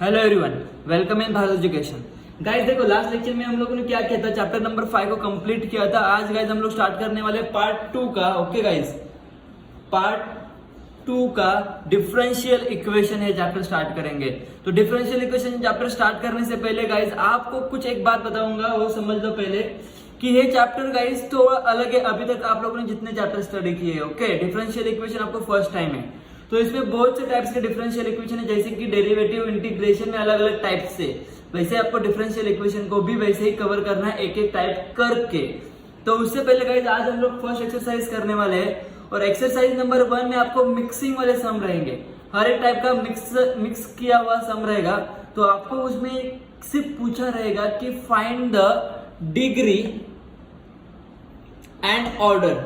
Hello everyone, welcome in Bharat education. Guys देखो, last lecture में हम लोगों ने क्या किया था, चैप्टर नंबर 5 को कंप्लीट किया था। आज गाइस हम लोग स्टार्ट करने वाले पार्ट 2 का। ओके गाइस, पार्ट 2 का डिफरेंशियल इक्वेशन है चैप्टर स्टार्ट करेंगे। तो डिफरेंशियल इक्वेशन चैप्टर स्टार्ट करने से पहले गाइस आपको कुछ एक बात बताऊंगा, वो समझ लो पहले कि ये चैप्टर गाइस तो अलग है। अभी तक आप लोगों ने जितने चैप्टर स्टडी किए, ओके, डिफरेंशियल इक्वेशन आपको फर्स्ट टाइम है। तो इसमें बहुत से टाइप्स के डिफरेंशियल इक्वेशन है, जैसे कि डेरिवेटिव, इंटीग्रेशन में अलग अलग टाइप से। वैसे आपको डिफरेंशियल इक्वेशन को भी वैसे ही कवर करना है, एक एक टाइप करके। तो उससे पहले गाइस आज हम लोग फर्स्ट एक्सरसाइज करने वाले हैं, और एक्सरसाइज नंबर 1 में आपको मिक्सिंग वाले सम रहेंगे। हर एक टाइप का मिक्स किया हुआ सम रहेगा। तो आपको उसमें सिर्फ पूछा रहेगा कि find the degree and order,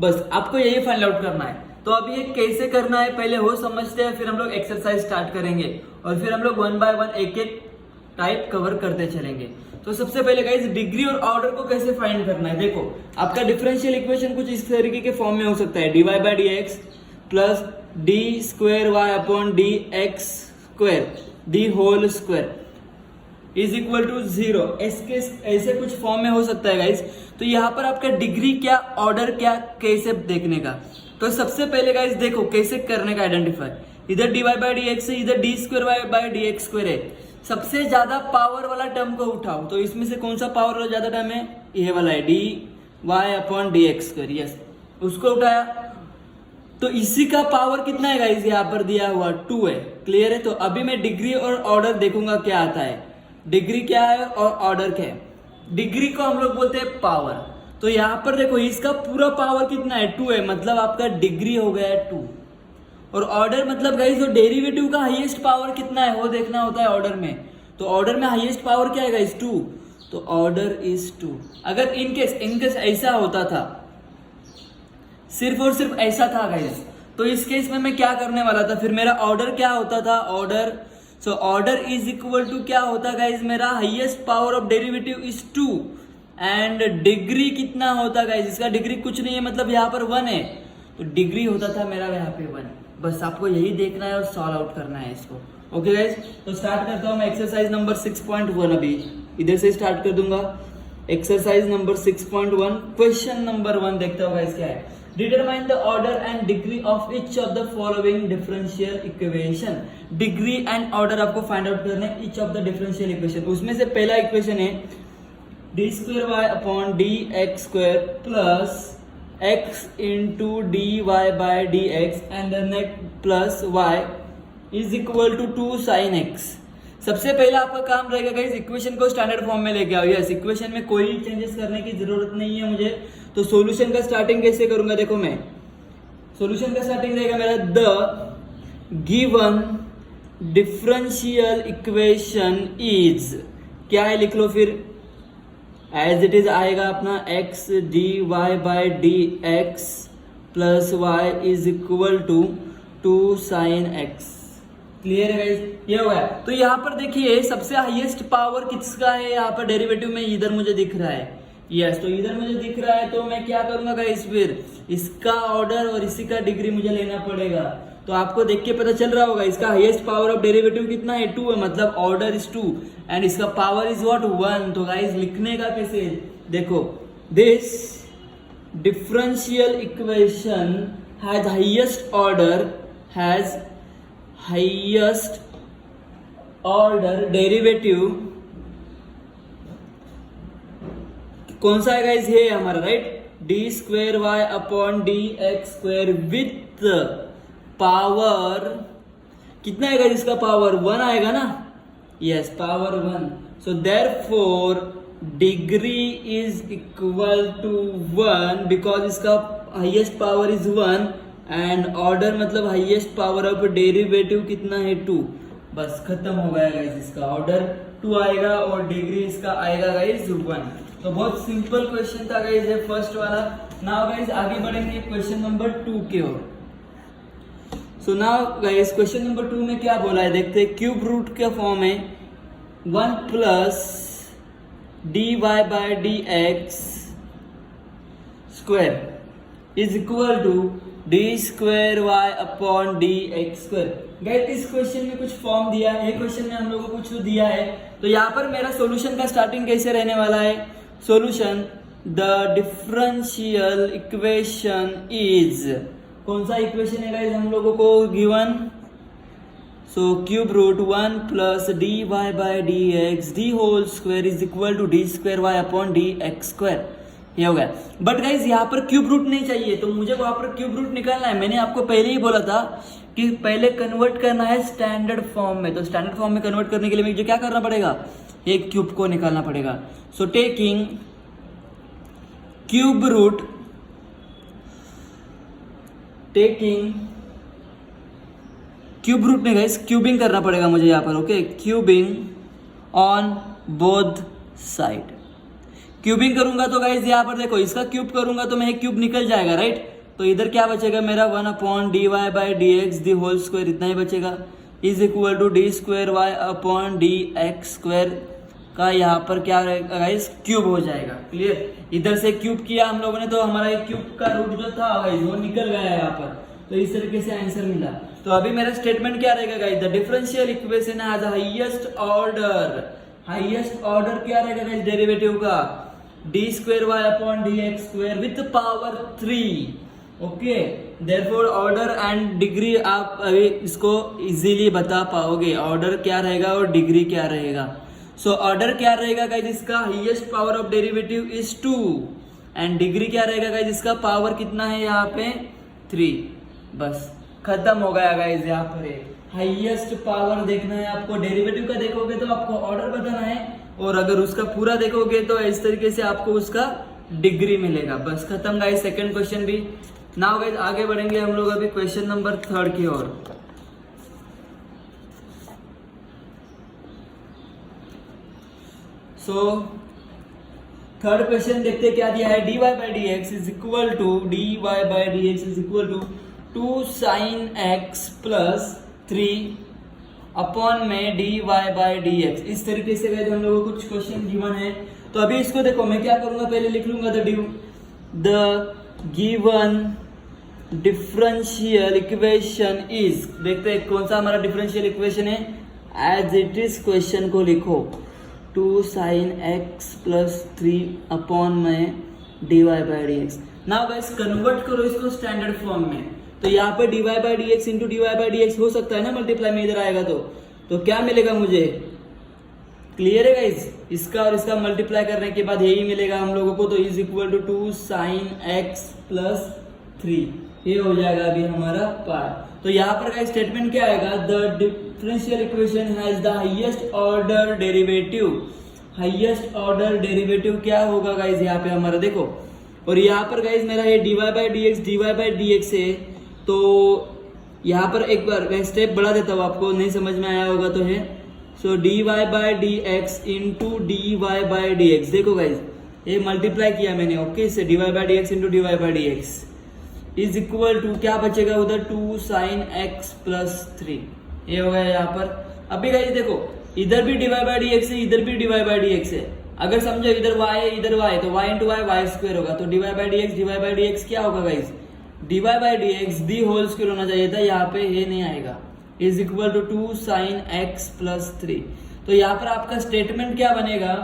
बस आपको यही फाइंड आउट करना है। तो अभी ये कैसे करना है पहले वो समझते हैं, फिर हम लोग एक्सरसाइज स्टार्ट करेंगे और फिर हम लोग 1 बाय 1 एक एक टाइप कवर करते चलेंगे। तो सबसे पहले गाइस डिग्री और ऑर्डर को कैसे फाइंड करना है। देखो, आपका डिफरेंशियल इक्वेशन कुछ इस तरीके के फॉर्म में हो सकता है, dy by dx plus d square y upon d x square d whole square is equal to 0। ऐसे कुछ फॉर्म में हो सकता है गाइस। तो यहाँ पर आपका डिग्री क्या, ऑर्डर क्या, कैसे देखने का। तो सबसे पहले गाइस देखो कैसे करने का आइडेंटिफाई। इधर d y by d x है, इधर d square y by d x square है। सबसे ज्यादा पावर वाला टर्म को उठाओ। तो इसमें से कौन सा पावर वाला ज्यादा टर्म है, ये वाला है, d y upon d x square. Yes, उसको उठाया। तो इसी का पावर कितना है गाइस, यहाँ पर दिया हुआ 2 है। क्लियर है। तो अभी मैं डिग्री और ऑर्डर देखूंगा क्या आता है। डिग्री क्या है और ऑर्डर क्या है। डिग्री को हम लोग बोलते हैं पावर। तो यहां पर देखो इसका पूरा पावर कितना है, 2 है, मतलब आपका डिग्री हो गया है 2। और ऑर्डर मतलब गाइस जो डेरिवेटिव का हाईएस्ट पावर कितना है वो देखना होता है ऑर्डर में। तो ऑर्डर में हाईएस्ट पावर क्या है गाइस, 2। तो ऑर्डर इज 2। अगर इनकेस ऐसा होता था, सिर्फ और सिर्फ ऐसा था गाइस, तो इस केस में मैं क्या करने वाला था, फिर मेरा ऑर्डर क्या होता था, order. So order is equal to क्या होता गाइस, मेरा highest power of derivative is 2 and degree कितना होता गाइस, इसका डिग्री कुछ नहीं है, मतलब यहाँ पर 1 है। तो डिग्री होता था मेरा यहाँ पे 1। बस आपको यही देखना है और सॉल्व आउट करना है इसको। ओके गाइस, तो स्टार्ट करता हूँ मैं एक्सरसाइज नंबर 6.1। अभी इधर से स्टार्ट कर दूंगा। एक्सरसाइज नंबर 6.1 क्वेश्चन नंबर 1 देखता हूँ गाइस क्या है। Determine the order and degree of each of the following differential equation. Degree and order आपको फाइंड आउट करना है each of the differential equation. उसमें से पहला इक्वेशन है d square y upon d x square plus x into d y by d x and then plus y is equal to 2 sine x. सबसे पहला आपका काम रहेगा गाइस इक्वेशन को स्टैंडर्ड फॉर्म में लेके आओ। यस, इक्वेशन में कोई चेंजेस करने की जरूरत नहीं है मुझे। तो सॉल्यूशन का स्टार्टिंग कैसे करूंगा, देखो मैं सॉल्यूशन का स्टार्टिंग रहेगा मेरा the given differential equation is, क्या है लिख लो, फिर एज इट इज आएगा अपना x d y by d x plus y is equal to 2 sine x. Clear है गाइस, ये हो गया। तो यहाँ पर देखिए सबसे हाईएस्ट पावर किसका है, यहाँ पर डेरिवेटिव में इधर मुझे दिख रहा है। यस, तो इधर मुझे दिख रहा है, तो मैं क्या करूंगा गाइस, फिर इसका ऑर्डर और इसी का डिग्री मुझे लेना पड़ेगा। तो आपको देख के पता चल रहा होगा इसका हाईएस्ट पावर ऑफ डेरिवेटिव कितना है, 2 है, मतलब ऑर्डर इज 2 एंड इसका पावर इज व्हाट, 1। तो गाइस लिखने का कैसे, देखो this differential equation has highest order derivative कौन सा है गाइस, ये हमारा right, d square y upon d x square with power कितना आएगा, इसका पावर 1 आएगा ना। Yes, power 1। So therefore degree is equal to 1 because इसका highest power is 1 and order मतलब हाईएस्ट पावर ऑफ डेरिवेटिव कितना है, 2। बस खत्म हो गया गाइस, इसका ऑर्डर 2 आएगा और डिग्री इसका आएगा गाइस 1। तो बहुत सिंपल क्वेश्चन था गाइस ये फर्स्ट वाला। नाउ गाइस आगे बढ़ेंगे क्वेश्चन नंबर 2 की ओर। So now guys question number 2 में क्या बोला है देखते हैं। क्यूब रूट का फॉर्म है 1 plus d y by d x square is equal to d square y upon d x square. Guys इस क्वेश्चन में कुछ फॉर्म दिया है, ये क्वेश्चन में हम लोगों को कुछ दिया है, तो यहाँ पर मेरा सॉल्यूशन का स्टार्टिंग कैसे रहने वाला है। Solution the differential equation is, कौन सा इक्वेशन है गाइस हम लोगों को given, so cube root 1 plus d y by d x d whole square is equal to d square y upon d x square, ये हो गया। बट गाइज यहाँ पर क्यूब रूट नहीं चाहिए, तो मुझे वहां पर क्यूब रूट निकालना है। मैंने आपको पहले ही बोला था कि पहले कन्वर्ट करना है स्टैंडर्ड फॉर्म में, तो स्टैंडर्ड फॉर्म में कन्वर्ट करने के लिए मुझे क्या करना पड़ेगा, एक क्यूब को निकालना पड़ेगा। So taking cube root, taking cube root में गाइस क्यूबिंग करना पड़ेगा मुझे यहाँ पर, okay, cubing on both side. Cubing करूंगा तो गाइस यहाँ पर देखो, इसका क्यूब करूंगा तो मैं एक क्यूब निकल जाएगा, राइट। तो इधर क्या बचेगा मेरा 1 upon d y by d x the whole square, इतना ही बचेगा, is equal to d square y upon d x square का यहाँ पर क्या रहेगा गाइस, क्यूब हो जाएगा। क्लियर, इधर से क्यूब किया हम लोगों ने तो हमारा एक क्यूब का रूट जो था गाइस वो निकल गया है यहाँ पर, तो इस तरीके से आंसर मिला। तो अभी मेरा स्टेटमेंट क्या रहेगा guys, the differential equation has highest order, highest order क्या रहेगा गाइस डेरिवेटिव का, d square y upon d x square with power 3, okay. Therefore order and degree आप अभी इसको इजीली बता पाओगे, ऑर्डर क्या रहेगा और डिग्री क्या रहेगा। सो ऑर्डर क्या रहेगा गाइस इसका, highest power of derivative is 2 and degree क्या रहेगा गाइस इसका, पावर कितना है यहाँ पे 3, बस खत्म हो गया गाइस। यहाँ पर हाईएस्ट पावर देखना है आपको, डेरिवेटिव का देखोगे तो आपको ऑर्डर बताना है, और अगर उसका पूरा देखोगे तो इस तरीके से आपको उसका डिग्री मिलेगा, बस खत्म गाइस। सेकंड क्वेश्चन भी। नाउ गाइस आगे बढ़ेंगे हम लोग अभी क्वेश्चन नंबर 3 की ओर। सो थर्ड क्वेश्चन देखते क्या दिया है, d y by d x is equal to, d y by d x is equal to 2 sine x plus 3 upon में d y by d x. इस तरीके से गए हम लोगों को कुछ क्वेश्चन गिवन है, तो अभी इसको देखो मैं क्या करूंगा, पहले लिख लूंगा the given differential equation is, देखते हैं कौन सा हमारा डिफरेंशियल इक्वेशन है, एज इट इज क्वेश्चन को लिखो, 2 साइन एक्स प्लस 3 अपॉन में d y by d x. Now guys convert करो इसको स्टैंडर्ड फॉर्म में, तो यहाँ पर d y by d x into d y by d x हो सकता है ना, मल्टीप्लाई में इधर आएगा तो क्या मिलेगा मुझे, क्लियर है गाइस, इसका और इसका मल्टीप्लाई करने के बाद यही मिलेगा हम लोगों को, तो is equal to 2 sine x plus 3, ये हो जाएगा अभी हमारा पार्ट। तो यहाँ पर गाइस स्टेटमेंट क्या आएगा, the differential equation has the highest order derivative, highest order derivative क्या होगा गाइस यहाँ पे हमारा देखो, और यहाँ पर गाइस मेरा ये d y by d x है, तो यहाँ पर एक बार मैं स्टेप बढ़ा देता हूँ, आपको नहीं समझ में आया होगा तो है, so d y by d x into d y by d x, देखो गाइज ये मल्टीप्लाई किया मैंने, ओके, से d y by d x into d y by d x is equal to क्या बचेगा उधर 2 साइन एक्स प्लस 3, ये हो गया यहाँ पर। अभी गाइज देखो इधर भी d y by d x है, इधर भी d y by d x है, अगर समझो इधर y है इधर y है तो y इंटू वाई स्क्वायर होगा, तो d y by d x क्या होगा guys, d y by d x the whole square होना चाहिए था, यहाँ पे ये नहीं आएगा, is equal to 2 sine x plus 3। तो यहाँ पर आपका स्टेटमेंट क्या बनेगा,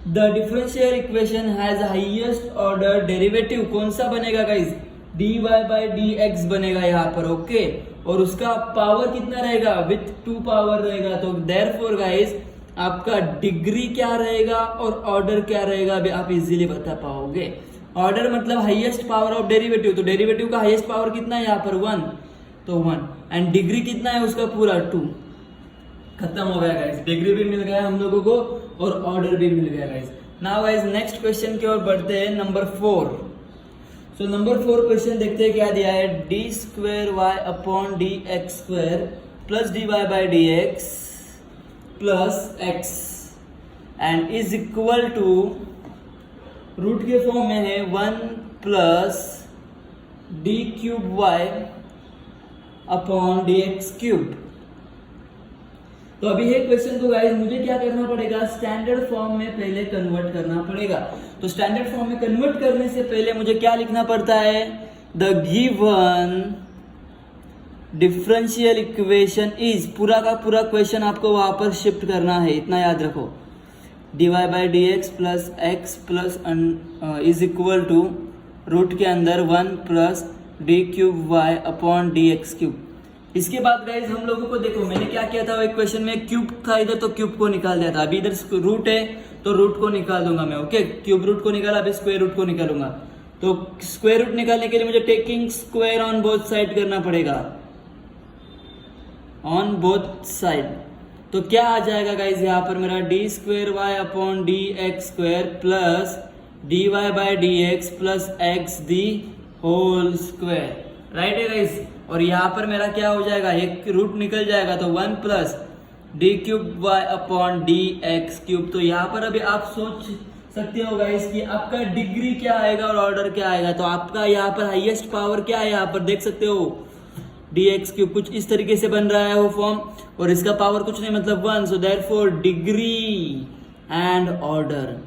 the differential equation has highest order derivative, कौन सा बनेगा guys, d y by d x बनेगा यहाँ पर, ओके, और उसका पावर कितना रहेगा, विथ 2 पावर रहेगा, तो देयरफॉर गाइज आपका डिग्री क्या रहेगा और ऑर्डर क्या रहेगा अभी आप इजीली बता पाओगे। ऑर्डर मतलब हाईएस्ट पावर ऑफ डेरिवेटिव, तो डेरिवेटिव का हाईएस्ट पावर कितना है यहाँ पर 1, तो 1, एंड डिग्री कितना है उसका पूरा 2, खत्म हो गया गाइस, डिग्री भी मिल गया हम लोगों को और ऑर्डर भी मिल गया guys. Now guys next question की ओर बढ़ते हैं, नंबर 4। सो नंबर 4 क्वेश्चन देखते हैं क्या दिया है, d square y upon d x square plus d y by d x plus x and is equal to, root के फॉर्म में है 1 plus d cube y upon d x cube. तो अभी ये क्वेश्चन को गाइस मुझे क्या करना पड़ेगा, स्टैंडर्ड फॉर्म में पहले कन्वर्ट करना पड़ेगा। तो स्टैंडर्ड फॉर्म में कन्वर्ट करने से पहले मुझे क्या लिखना पड़ता है, the given differential equation is, पूरा का पूरा क्वेश्चन आपको वहां पर शिफ्ट करना है, इतना याद रखो। dy by d x plus x plus is equal to root के अंदर 1 plus d cube y upon d x cube. इसके बाद गाइज हम लोगों को देखो, मैंने क्या किया था, एक क्वेश्चन में क्यूब था इधर, तो क्यूब को निकाल दिया था। अभी इधर रूट है तो रूट को निकाल दूंगा मैं, ओके। क्यूब रूट को निकाला, अभी स्क्वायर रूट को निकालूंगा। तो स्क्वायर रूट निकालने के लिए मुझे taking square on both side करना पड़ेगा, ऑन बोथ साइड। तो क्या आ जाएगा गाइज यहाँ पर मेरा d square y upon d x square plus d y by d x plus x the whole square, right है गाइज। और यहाँ पर मेरा क्या हो जाएगा, एक रूट निकल जाएगा तो 1 plus d cube y upon d x cube. तो यहाँ पर अभी आप सोच सकते हो गाइज कि आपका डिग्री क्या आएगा और ऑर्डर क्या आएगा। तो आपका यहाँ पर हाईएस्ट पावर क्या है, यहाँ पर देख सकते हो डी एक्स क्यूब, कुछ इस तरीके से बन रहा है वो फॉर्म, और इसका पावर कुछ नहीं मतलब 1। So therefore degree and order,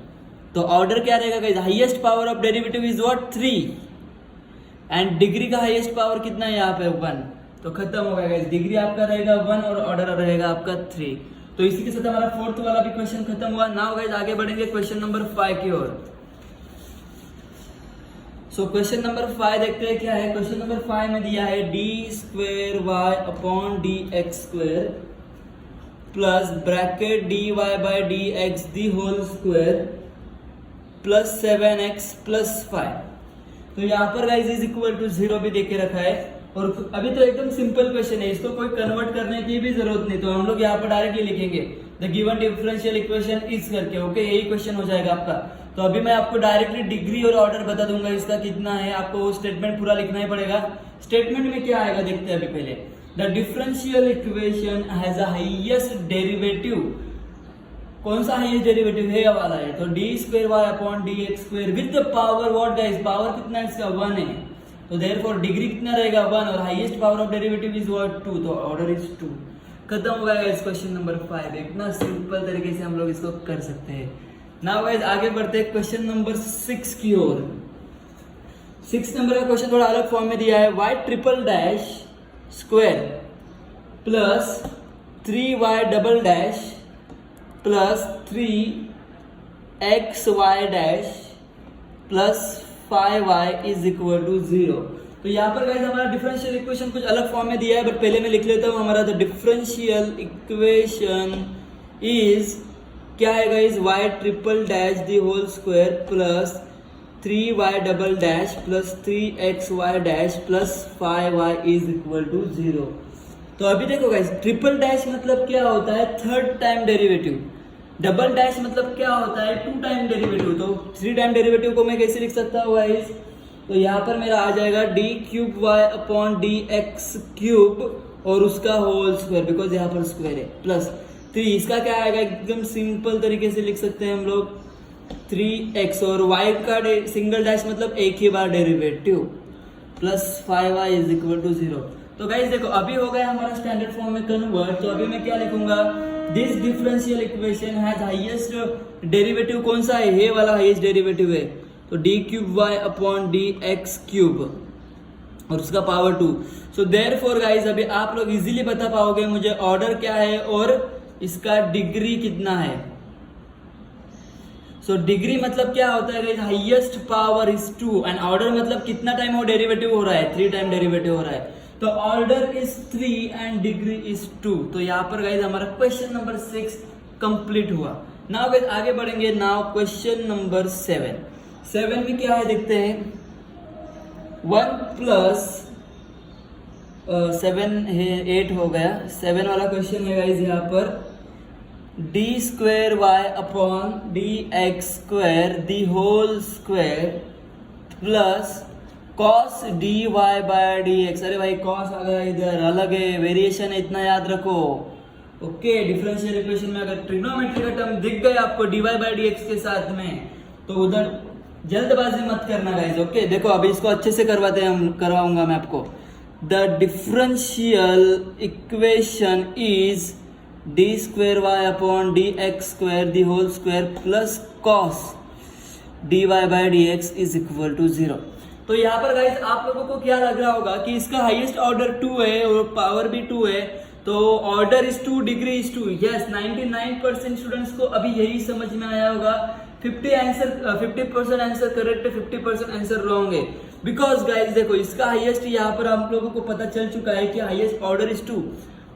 तो ऑर्डर क्या रहेगा guys, highest power of derivative is what 3, and degree का हाईएस्ट पावर कितना है यहाँ पे 1। तो खत्म हो गया गाइस, डिग्री आपका रहेगा 1 और ऑर्डर रहेगा आपका 3। तो इसी के साथ हमारा फोर्थ वाला भी क्वेश्चन खत्म हुआ। नाउ गाइस आगे बढ़ेंगे क्वेश्चन नंबर 5 की ओर। सो क्वेश्चन नंबर 5 देखते हैं क्या है। क्वेश्चन नंबर 5 में दिया है d square y upon d x square plus bracket d y by d x the whole square plus 7x plus 5। तो यहाँ पर गाइस इज इक्वल टू 0 भी देके रखा है, और अभी तो एकदम सिंपल क्वेश्चन है, इसको कोई कन्वर्ट करने की भी जरूरत नहीं। तो हम लोग यहाँ पर डायरेक्टली लिखेंगे the given differential equation is करके, ओके, यही क्वेश्चन हो जाएगा आपका। तो अभी मैं आपको डायरेक्टली डिग्री और ऑर्डर बता दूंगा इसका कितना है, आपको वो स्टेटमेंट पूरा लिखना ही पड़ेगा। स्टेटमेंट में क्या आएगा देखते हैं अभी पहले। The differential equation has a highest derivative, कौन सा हाईएस्ट डेरिवेटिव है, वाला है। तो d square y upon d x square with the power what guys, power कितना है इसका 1 है, तो देयरफॉर डिग्री कितना रहेगा 1, और highest power of derivative is what 2, तो ऑर्डर इज 2। खत्म हो गया इस क्वेश्चन नंबर 5। इतना सिंपल तरीके से हम लोग इसको कर सकते हैं। नाउ गाइस आगे बढ़ते हैं क्वेश्चन नंबर 6 की ओर। 6 नंबर का क्वेश्चन थोड़ा अलग फॉर्म में दिया है, y triple dash square plus 3y double dash plus 3xy dash plus 5y is equal to 0। तो यहाँ पर गाइस हमारा डिफरेंशियल इक्वेशन कुछ अलग फॉर्म में दिया है, बट पहले मैं लिख लेता हूँ। हमारा द डिफरेंशियल इक्वेशन इज क्या है guys, y triple dash the whole square plus 3y double dash plus 3xy dash plus 5y is equal to 0। तो अभी देखो गाइस, ट्रिपल डैश मतलब क्या होता है, 3rd time derivative. Double dash मतलब क्या होता है, 2 टाइम डेरिवेटिव। तो 3 टाइम डेरिवेटिव को मैं कैसे लिख सकता हूँ गाइस, तो यहाँ पर मेरा आ जाएगा d cube y upon d x cube और उसका होल स्क्वायर, बिकॉज यहाँ पर स्क्वायर है, प्लस 3। इसका क्या आएगा, एकदम सिंपल तरीके से लिख सकते हैं हम लोग 3x, और y का सिंगल डैश मतलब एक ही बार derivative plus 5y is equal to 0। तो गाइस देखो अभी हो गया हमारा स्टैंडर्ड फॉर्म में कन्वर्ट। तो अभी मैं क्या लिखूंगा, this differential equation has highest derivative, कौन सा है, ये वाला हाईएस्ट डेरिवेटिव है, तो d cube y upon d x cube और उसका पावर 2। सो देयरफॉर गाइस अभी आप लोग इजीली बता पाओगे मुझे ऑर्डर क्या है और इसका डिग्री कितना है। सो डिग्री मतलब क्या होता है, highest power is 2, and order मतलब कितना टाइम वो डेरिवेटिव हो रहा है, 3 टाइम डेरिवेटिव हो रहा है। तो order is 3 and degree is 2। तो यहाँ पर गाइस हमारा क्वेश्चन नंबर 6 कंप्लीट हुआ। नाउ गाइस आगे बढ़ेंगे। नाउ क्वेश्चन नंबर 7 में क्या है देखते हैं। 1 प्लस 7 है, 8 हो गया। 7 वाला क्वेश्चन है गाइस यहाँ पर d square y upon d x square the whole square plus cos d y by d x. अरे भाई कॉस आ गया इधर, अलग है, वेरिएशन है, इतना याद रखो। ओके, डिफरेंशियल इक्वेशन में अगर ट्रिग्नोमेट्री का टर्म दिख गए आपको d y by d x के साथ में, तो उधर जल्दबाजी मत करना गाइस। ओके देखो अभी इसको अच्छे से करवाते हैं, हम करवाऊंगा मैं आपको। The differential equation is d square y upon d x square the whole square plus cos d y by d x is equal to 0। तो तो यहाँ पर गाइस आप लोगों को क्या लग रहा होगा कि इसका हाईएस्ट ऑर्डर 2 है और पावर भी 2 है, तो order is 2, degree is 2। Yes, 99% students को अभी यही समझ में आया होगा। 50% आंसर करेक्ट है, 50% आंसर रॉन्ग है। बिकॉज गाइस देखो, इसका हाईएस्ट यहाँ पर आप लोगों को पता चल चुका है कि highest order is 2,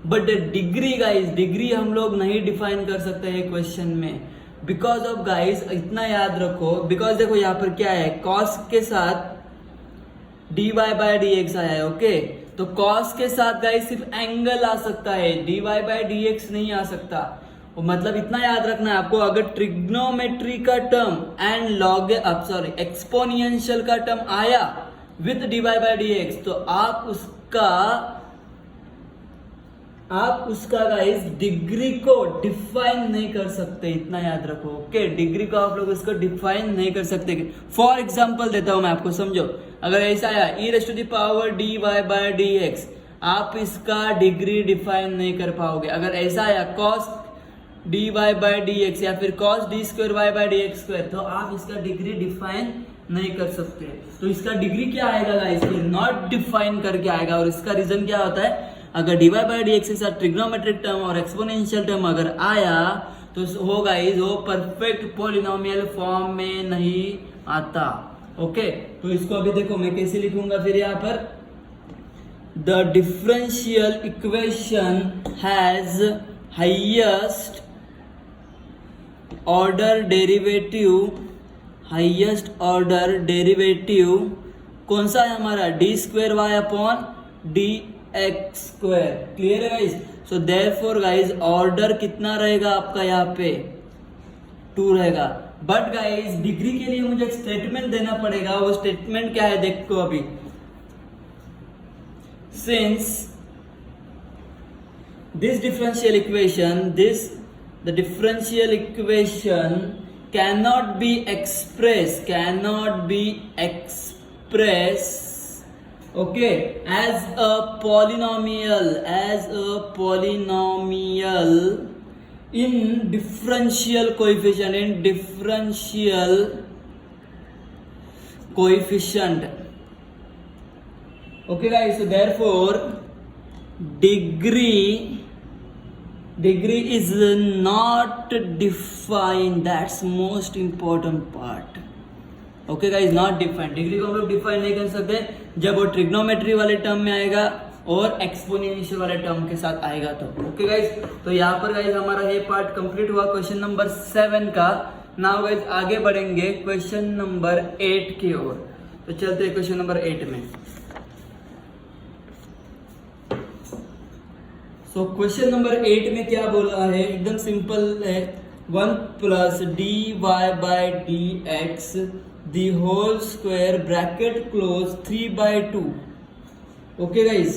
but degree guys, degree हम लोग नहीं डिफाइन कर सकते हैं क्वेश्चन में। बिकॉज ऑफ गाइस, इतना याद रखो, बिकॉज देखो यहाँ पर क्या है, कॉस के साथ dy बाय dx आया है। ओके, तो कॉस के साथ गाइस सिर्फ एंगल आ सकता है, dy बाय dx नहीं आ सकता। और मतलब इतना याद रखना है आपको, अगर ट्रिग्नोमेट्री का टर्म एंड लॉग एक्सपोनेंशियल का टर्म आया विद dy बाय dx, तो आप उसका गाइस डिग्री को डिफाइन नहीं कर सकते, इतना याद रखो। ओके, डिग्री को आप लोग इसको डिफाइन नहीं कर सकते। फॉर एग्जांपल देता हूं मैं आपको, समझो। अगर ऐसा आया e⁻dy बाय dx, आप इसका डिग्री डिफाइन नहीं कर पाओगे। अगर ऐसा आया cos dy बाय dx या फिर cos d² y bye dx², तो आप इसका डिग्री डिफाइन नहीं कर सकते। तो इसका डिग्री क्या आएगा गाइस, नॉट डिफाइन करके आएगा। और इसका रीजन क्या होता है, अगर dy बाय dx के साथ ट्रिग्नोमेट्रिक टर्म और एक्सपोनेंशियल टर्म अगर आया, तो हो गाइस वो परफेक्ट पॉलिनोमियल फॉर्म में नहीं आता। ओके, तो इसको अभी देखो मैं कैसे लिखूंगा फिर यहाँ पर, the differential equation has highest order derivative कौन सा है हमारा, d² y upon dx²। Clear है guys? So therefore guys order कितना रहेगा आपका यहाँ पे, 2 रहेगा। बट गाइस डिग्री के लिए मुझे एक स्टेटमेंट देना पड़ेगा। वो स्टेटमेंट क्या है देखो अभी, since this differential equation cannot be expressed okay as a polynomial in differential coefficient okay guys, so therefore degree is not defined, that's most important part। Okay guys, not defined, degree को हम लोग define नहीं कर सकते जब वो trigonometry वाले term में आएगा और एक्सपोनेंशियल वाले टर्म के साथ आएगा तो। ओके गाइज, तो यहाँ पर गाइज हमारा ये पार्ट कंप्लीट हुआ क्वेश्चन नंबर 7 का। नाउ गाइज आगे बढ़ेंगे क्वेश्चन नंबर 8 की ओर। तो चलते हैं क्वेश्चन नंबर 8 में। सो क्वेश्चन नंबर 8 में क्या बोला है, एकदम सिंपल है, 1 plus dy by dx the whole square bracket close 3/2 okay guys,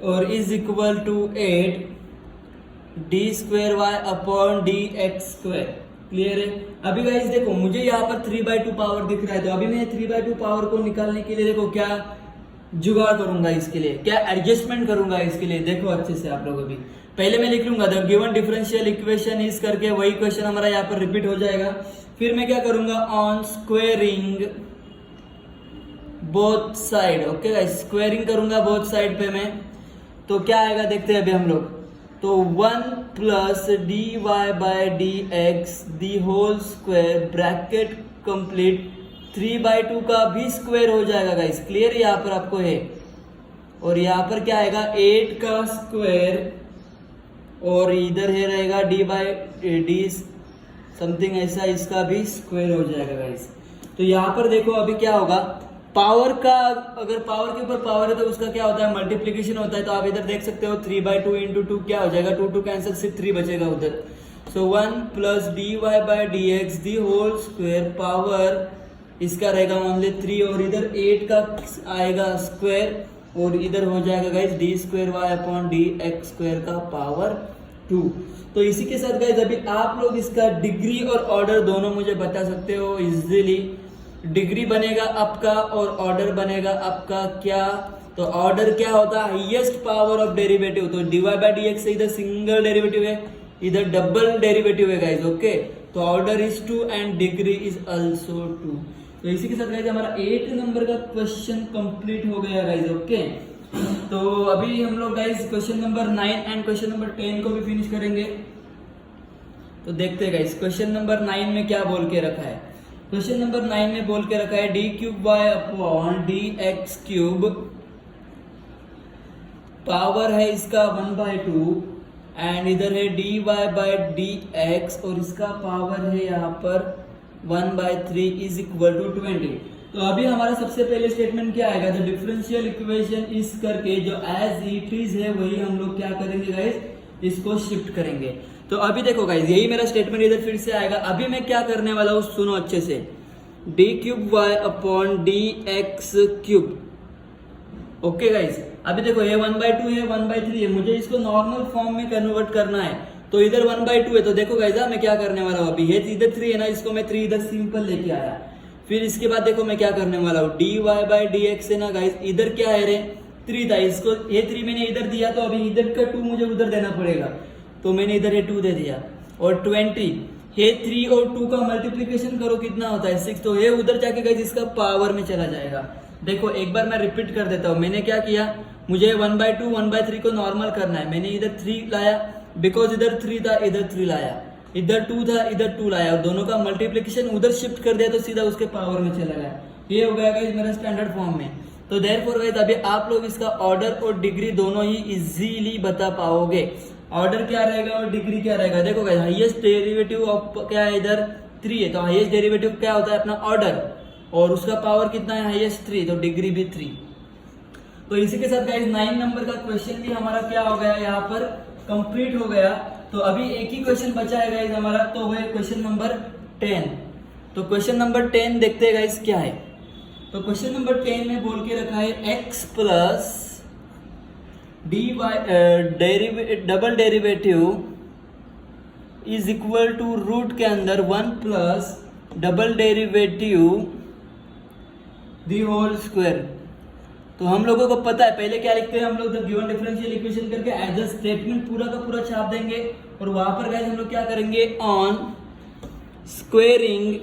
और is equal to 8 d² y upon dx²। Clear है? अभी गाइस देखो, मुझे यहाँ पर 3/2 पावर दिख रहा है, तो अभी मैं 3/2 पावर को निकालने के लिए देखो क्या जुगाड़ करूंगा, इसके लिए क्या एडजस्टमेंट करूंगा इसके लिए। देखो अच्छे से आप लोग, अभी पहले मैं लिख लूंगा the given differential equation is करके, वही क्वेश्चन हमारा यहाँ पर रिपीट हो जाएगा। फिर मैं क्या करूंगा, on squaring both side. Okay guys, squaring करूंगा बोथ साइड पे मैं, तो क्या आएगा देखते हैं अभी हम लोग। तो 1 plus dy by dx the whole square bracket complete 3/2 का भी स्क्वायर हो जाएगा गाइस। क्लियर है? यहाँ पर आपको है, और यहाँ पर क्या आएगा 8 का स्क्वायर, और इधर है रहेगा d बाय डी समथिंग ऐसा, इसका भी स्क्वायर हो जाएगा गाइस। तो यहाँ पर देखो अभी क्या होगा, पावर का, अगर पावर के ऊपर पावर है तो उसका क्या होता है, मल्टीप्लीकेशन होता है। तो आप इधर देख सकते हो 3/2 इंटू 2 क्या हो जाएगा, 2 कैंसिल, सिर्फ 3 बचेगा उधर। सो 1 plus dy by dx the whole square power इसका रहेगा ओनली 3, और इधर 8 का आएगा स्क्वायर, और इधर हो जाएगा guys d² y upon dx² का पावर 2। तो इसी के साथ गाइस अभी आप लोग इसका डिग्री और ऑर्डर दोनों मुझे बता सकते हो इजीली। डिग्री बनेगा आपका और ऑर्डर बनेगा आपका क्या, तो ऑर्डर क्या होता है, हाईएस्ट पावर ऑफ डेरिवेटिव। तो dy बाय dx से इधर सिंगल डेरिवेटिव है, इधर डबल डेरिवेटिव है गाइस। ओके, तो order is 2 and degree is also 2। तो इसी के साथ गाइज हमारा 8 नंबर का क्वेश्चन कंप्लीट हो गया गाइज। ओके, तो अभी हम लोग guys question number 9 and question number 10 को भी फिनिश करेंगे। तो देखते हैं गाइज क्वेश्चन नंबर 9 में क्या बोल के रखा है। क्वेश्चन नंबर 9 में बोल के रखा है d cube y upon d x cube, power है इसका 1/2 एंड इधर है d y by d x और इसका पावर है यहाँ पर 1/3 इज इक्वल टू 20। तो अभी हमारा सबसे पहले स्टेटमेंट क्या आएगा, द डिफरेंशियल इक्वेशन इस करके जो एज इट इज है वही हम लोग क्या करेंगे गाइज, इसको शिफ्ट करेंगे। तो अभी देखो गाइज यही मेरा स्टेटमेंट इधर फिर से आएगा। अभी मैं क्या करने वाला हूँ सुनो अच्छे से, d cube y upon d x cube. Okay guys, अभी देखो ये 1/2 है 1/3 है, मुझे इसको नॉर्मल फॉर्म में कन्वर्ट करना है। तो इधर 1/2 है, तो देखो गाइज मैं क्या करने वाला हूँ, अभी ये इधर 3 है ना, इसको मैं 3 इधर सिंपल लेके आया। फिर इसके बाद देखो मैं क्या करने वाला हूँ, d y by d x है ना गाइज, इधर क्या है रे 3 था, इसको ये 3 मैंने इधर दिया, तो अभी इधर का 2 मुझे उधर देना पड़ेगा, तो मैंने इधर ये 2 दे दिया। और 20 ये 3 और 2 का मल्टीप्लीकेशन करो कितना होता है 6, तो ये उधर जाके गाइज इसका पावर में चला जाएगा। देखो एक बार मैं रिपीट कर देता हूँ, मैंने क्या किया, मुझे 1/2 1/3 को नॉर्मल करना है, मैंने इधर 3 लाया बिकॉज इधर 3 था, इधर 3 लाया, इधर 2 था, इधर 2 लाया, और दोनों का मल्टीप्लिकेशन उधर शिफ्ट कर दिया तो सीधा उसके पावर में चला गया। ये हो गया गाइस मेरा स्टैंडर्ड फॉर्म में। तो देयरफॉर गाइस अभी आप लोग इसका ऑर्डर और डिग्री दोनों ही इजीली बता पाओगे। ऑर्डर क्या रहेगा और डिग्री क्या रहेगा, देखो गाइस हाईएस्ट डेरिवेटिव ऑफ क्या है, इधर 3 है, तो हाईएस्ट डेरिवेटिव क्या होता है अपना ऑर्डर, और उसका पावर कितना है हाईएस्ट 3, तो डिग्री भी 3। तो इसी के साथ गाइस 9 नंबर का क्वेश्चन भी हमारा क्या हो गया, यहाँ पर कंप्लीट हो गया। तो अभी एक ही क्वेश्चन बचा है गाइस हमारा, तो वो है क्वेश्चन नंबर 10। तो क्वेश्चन नंबर 10 देखते हैं गाइस क्या है। तो क्वेश्चन नंबर 10 में बोल के रखा है x plus d y double derivative is equal to root के अंदर 1 plus double derivative the whole square. तो हम लोगों को पता है पहले क्या लिखते हैं हम लोग, द गिवन डिफरेंशियल इक्वेशन करके एज अ स्टेटमेंट पूरा का पूरा छाप देंगे, और वहां पर गाइस हम लोग क्या करेंगे, on squaring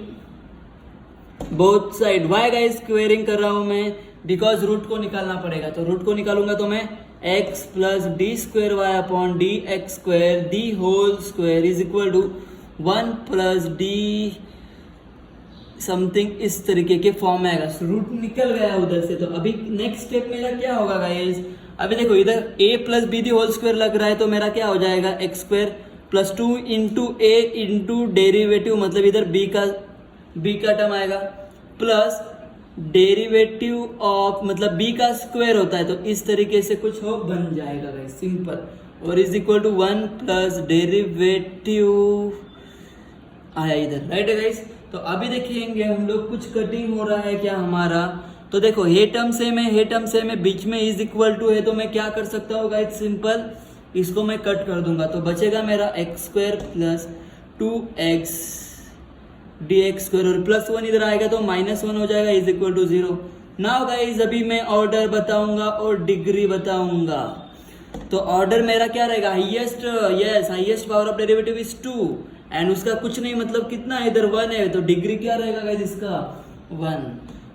both side. Y guys squaring कर रहा हूं मैं, बिकॉज रूट को निकालना पड़ेगा, तो रूट को निकालूंगा तो मैं x plus d square y upon d x square the whole square is equal to 1 plus d something इस तरीके के फॉर्म में आएगा। रूट निकल गया उधर से। तो अभी नेक्स्ट स्टेप मेरा क्या होगा गाइस, अभी देखो इधर a plus b the whole square लग रहा है, तो मेरा क्या हो जाएगा x square plus 2 into a into derivative, मतलब इधर b का टर्म आएगा, प्लस डेरिवेटिव ऑफ मतलब b का स्क्वायर होता है, तो इस तरीके से कुछ हो बन जाएगा गाइस सिंपल, और is equal to 1 plus derivative आया इधर, राइट है गाइस। तो अभी देखेंगे हम लोग कुछ कटिंग हो रहा है क्या हमारा। तो देखो ये टर्म से मैं बीच में इज इक्वल टू है, तो मैं क्या कर सकता हूँ गाइस, सिंपल इसको मैं कट कर दूंगा, तो बचेगा मेरा x square plus 2x d x square, और प्लस 1 इधर आएगा तो -1 हो जाएगा is equal to 0। Now guys अभी मैं ऑर्डर बताऊंगा और डिग्री बताऊंगा। तो ऑर्डर मेरा क्या रहेगा, highest power of derivative is 2 and उसका कुछ नहीं मतलब कितना है, इधर 1 है, तो डिग्री क्या रहेगा गाइस इसका 1।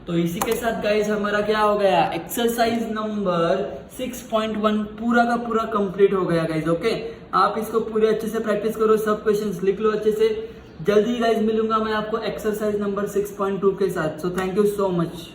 तो इसी के साथ गाइस हमारा क्या हो गया, एक्सरसाइज नंबर 6.1 पूरा का पूरा कंप्लीट हो गया गाइस। ओके, आप इसको पूरे अच्छे से प्रैक्टिस करो, सब क्वेश्चंस लिख लो अच्छे से। जल्दी गाइस मिलूंगा मैं आपको एक्सरसाइज नंबर 6.2 के साथ। So thank you so much.